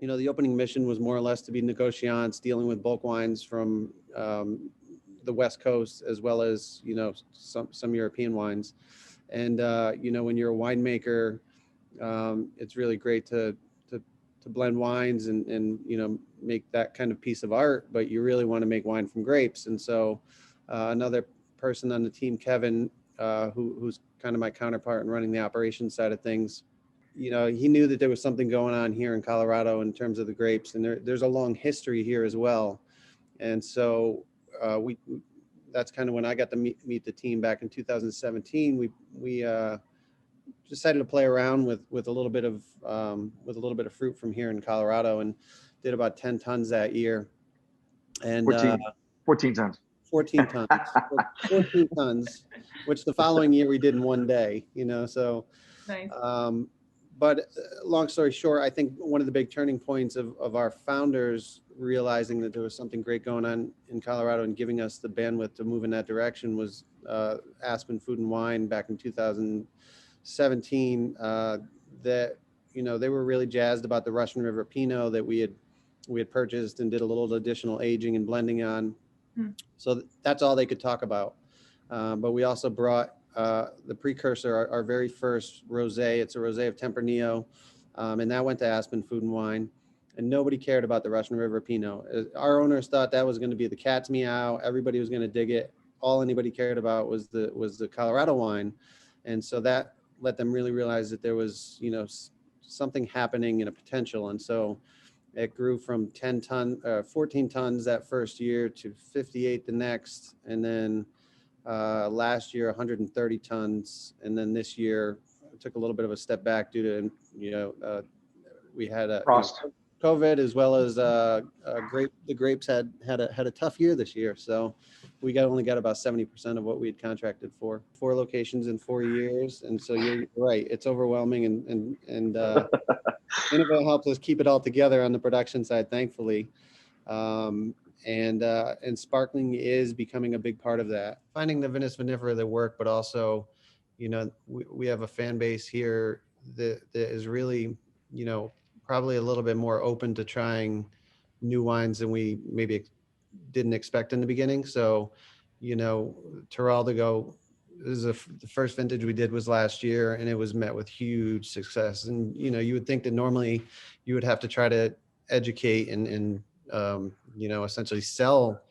the opening mission was more or less to be negotiants dealing with bulk wines from the West Coast, as well as, some European wines. And, when you're a winemaker, it's really great to blend wines and make that kind of piece of art, but you really want to make wine from grapes. And so another person on the team, Kevin, who's kind of my counterpart in running the operations side of things, he knew that there was something going on here in Colorado in terms of the grapes, and there's a long history here as well. And so we that's kind of when I got to meet the team back in 2017. We decided to play around with a little bit of fruit from here in Colorado, and did about 10 tons that year. And 14 tons. 14 tons. 14 tons, which the following year we did in one day, so Nice. But long story short, I think one of the big turning points of our founders realizing that there was something great going on in Colorado and giving us the bandwidth to move in that direction was Aspen Food and Wine back in 2017. That they were really jazzed about the Russian River Pinot that we had purchased and did a little additional aging and blending on. So that's all they could talk about. But we also brought the precursor, our very first rosé. It's a rosé of Tempranillo, and that went to Aspen Food and Wine. And nobody cared about the Russian River Pinot. Our owners thought that was going to be the cat's meow. Everybody was going to dig it. All anybody cared about was the Colorado wine, and so that let them really realize that there was something happening and a potential. And so it grew from 14 tons that first year to 58 the next, and then last year 130 tons, and then this year took a little bit of a step back due to we had a Frost. COVID, as well as the grapes had a tough year this year. So we only got about 70% of what we had contracted for. 4 locations in 4 years, and so you're right, it's overwhelming, and InnoVint helps us keep it all together on the production side, thankfully. And sparkling is becoming a big part of that. Finding the Vinifera that work, but also, we have a fan base here that is really, probably a little bit more open to trying new wines than we maybe didn't expect in the beginning. So, Terroir-driven, the first vintage we did was last year, and it was met with huge success. And, you would think that normally you would have to try to educate and essentially sell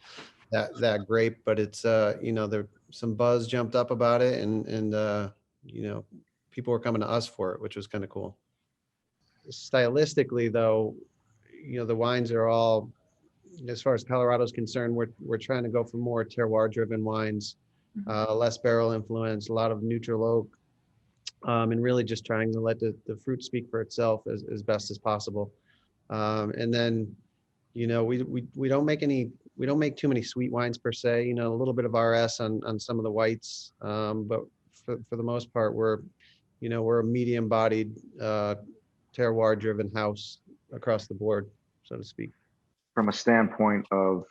that grape, but it's, there some buzz jumped up about it, and people were coming to us for it, which was kind of cool. Stylistically, though, the wines are all, as far as Colorado's concerned, we're trying to go for more terroir-driven wines, less barrel influence, a lot of neutral oak, and really just trying to let the fruit speak for itself as best as possible. And then, we don't make too many sweet wines per se. A little bit of RS on some of the whites, but for the most part, we're a medium-bodied terroir-driven house across the board, so to speak. From a standpoint of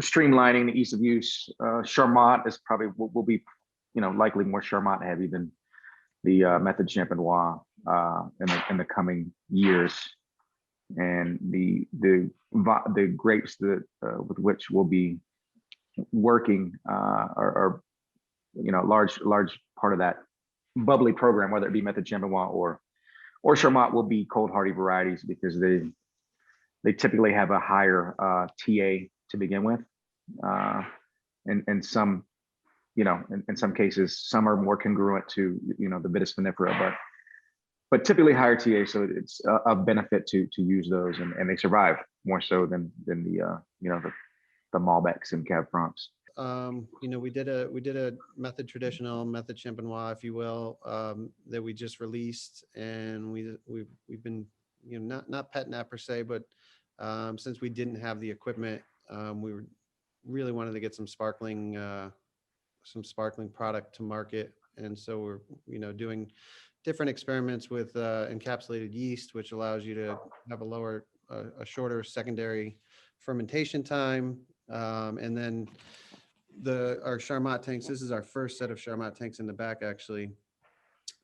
streamlining the ease of use, Charmat is probably will be, likely more Charmat heavy than the Method Champenois in the coming years. And the grapes that with which we'll be working are large part of that bubbly program, whether it be Method Champenois or Charmat, will be cold hardy varieties, because they typically have a higher TA to begin with, and some, in some cases, some are more congruent to the Vitis vinifera, but typically higher TA, so it's a benefit to use those, and they survive more so than the Malbecs and Cab Francs. We did a Method Traditional, Method Champenois, if you will, that we just released, and we've been not petting that per se, but since we didn't have the equipment, we really wanted to get some sparkling product to market, and so we're doing different experiments with encapsulated yeast, which allows you to have a shorter secondary fermentation time, and then our Charmat tanks. This is our first set of Charmat tanks in the back, actually.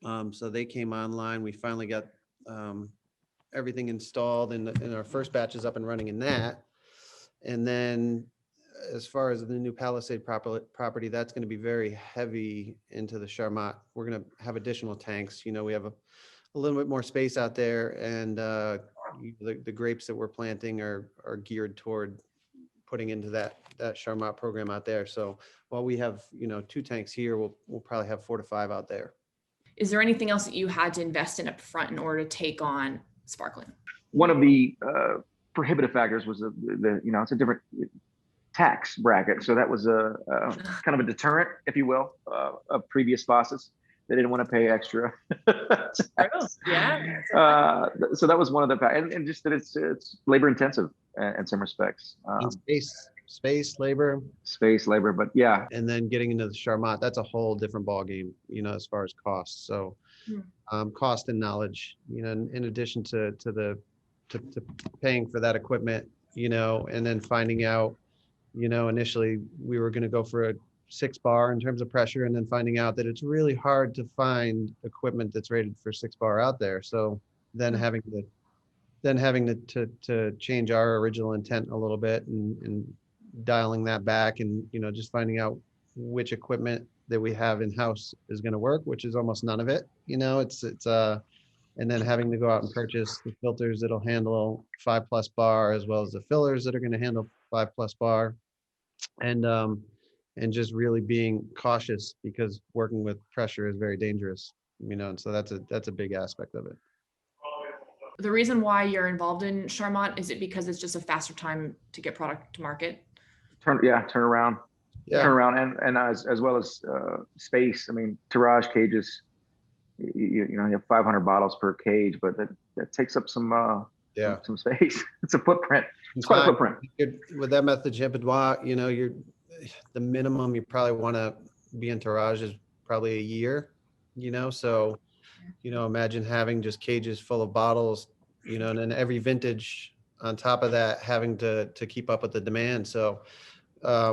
So they came online. We finally got everything installed and our first batch is up and running in that. And then as far as the new Palisade property, that's going to be very heavy into the Charmat. We're going to have additional tanks. We have a little bit more space out there, and the grapes that we're planting are geared toward putting into that Charmat program out there. So while we have 2 tanks here, we'll probably have 4 to 5 out there. Is there anything else that you had to invest in up front in order to take on sparkling? One of the prohibitive factors was the it's a different tax bracket, so that was a kind of a deterrent, if you will, of previous faucets. They didn't want to pay extra. Yeah. So that was one of the and just that it's labor intensive in some respects. And space, labor, but yeah. And then getting into the Charmat, that's a whole different ballgame, as far as costs. So cost and knowledge, in addition to paying for that equipment, and then finding out, initially we were going to go for a 6 bar in terms of pressure, and then finding out that it's really hard to find equipment that's rated for 6 bar out there. So then having to change our original intent a little bit and dialing that back, and just finding out which equipment that we have in house is going to work, which is almost none of it. And then having to go out and purchase the filters that'll handle 5+ bar, as well as the fillers that are going to handle 5+ bar, and just really being cautious, because working with pressure is very dangerous. And so that's a big aspect of it. The reason why you're involved in Charmat, is it because it's just a faster time to get product to market? Turn around, and as well as space. I mean, tirage cages, you have 500 bottles per cage, but that takes up some space. It's a footprint. It's quite a footprint. With that method champenois, the minimum you probably want to be in tirage is probably a year. So imagine having just cages full of bottles, and then every vintage on top of that having to keep up with the demand. So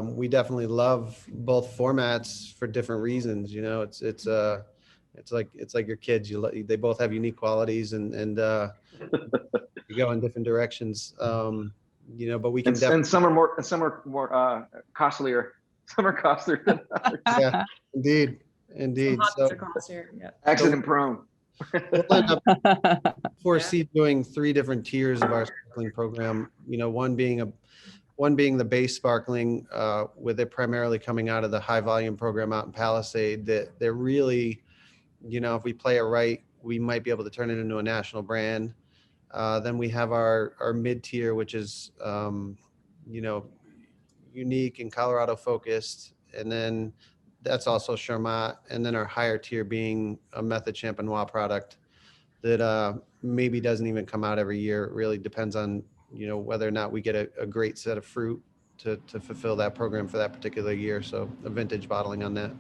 we definitely love both formats for different reasons. It's like your kids. They both have unique qualities, and you go in different directions. But we can and some are more costlier. Some are costlier than others. Yeah, indeed. So accident prone. We'll end up foresee doing 3 different tiers of our sparkling program. One being the base sparkling, with it primarily coming out of the high volume program out in Palisade. That they're really, if we play it right, we might be able to turn it into a national brand. Then we have our mid tier, which is unique and Colorado focused, and then that's also Charmat. And then our higher tier being a method champenois product that maybe doesn't even come out every year. It really depends on whether or not we get a great set of fruit to fulfill that program for that particular year. So a vintage bottling on that.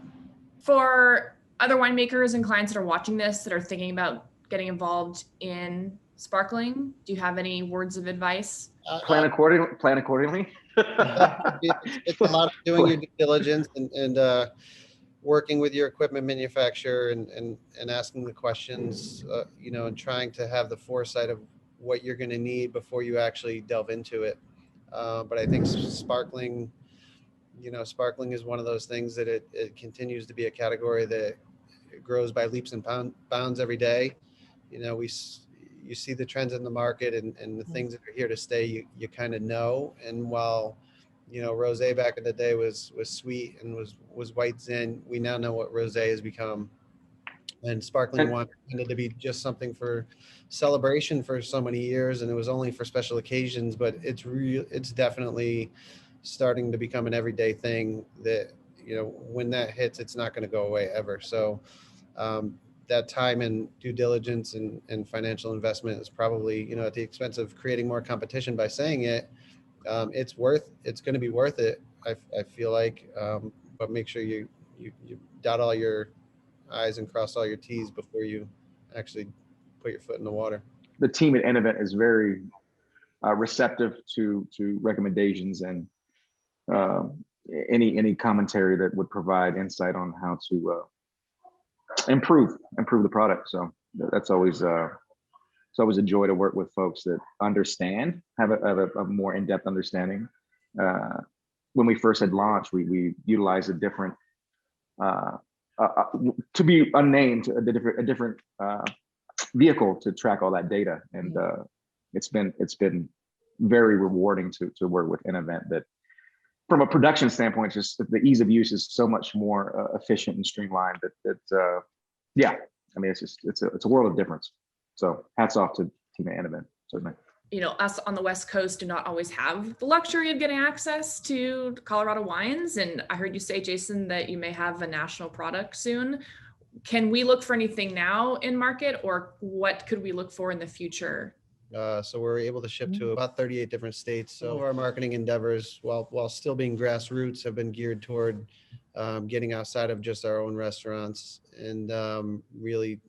For other winemakers and clients that are watching this that are thinking about getting involved in sparkling, do you have any words of advice? Plan accordingly. It's a lot of doing your due diligence and working with your equipment manufacturer and asking the questions, and trying to have the foresight of what you're going to need before you actually delve into it. But I think sparkling is one of those things that it continues to be a category that it grows by leaps and bounds every day. You see the trends in the market and the things that are here to stay, you kind of know. And while, rosé back in the day was sweet and was white zin, we now know what rosé has become. And sparkling wine tended to be just something for celebration for so many years, and it was only for special occasions. But it's definitely starting to become an everyday thing that, when that hits, it's not going to go away ever. So that time and due diligence and financial investment is probably, at the expense of creating more competition by saying it. It's going to be worth it. I feel like, but make sure you dot all your I's and cross all your T's before you actually put your foot in the water. The team at InnoVint is very receptive to recommendations and any commentary that would provide insight on how to improve the product. So that's always always a joy to work with folks that understand, have a more in-depth understanding. When we first had launched, we utilized a different, to be unnamed, a different vehicle to track all that data, and it's been very rewarding to work with InnoVint. That from a production standpoint, just the ease of use is so much more efficient and streamlined. That yeah, I mean, it's a world of difference. So hats off to Team InnoVint, certainly. You know, us on the West Coast do not always have the luxury of getting access to Colorado wines. And I heard you say, Jason, that you may have a national product soon. Can we look for anything now in market, or what could we look for in the future? So we're able to ship to about 38 different states. So our marketing endeavors, while still being grassroots, have been geared toward getting outside of just our own restaurants, and really,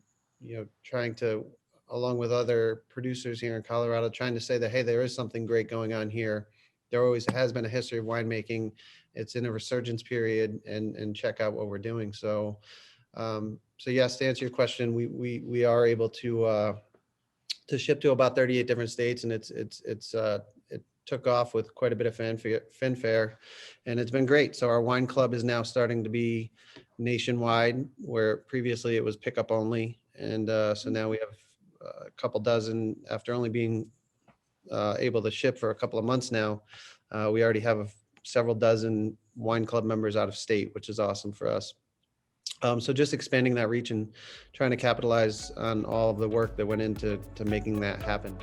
trying to, along with other producers here in Colorado, trying to say that, hey, there is something great going on here. There always has been a history of winemaking. It's in a resurgence period, and check out what we're doing. So yes, to answer your question, we are able to ship to about 38 different states, and it took off with quite a bit of fanfare, and it's been great. So our wine club is now starting to be nationwide, where previously it was pickup only, and so now we have a couple dozen. After only being able to ship for a couple of months now, we already have several dozen wine club members out of state, which is awesome for us. So just expanding that reach and trying to capitalize on all of the work that went into making that happen.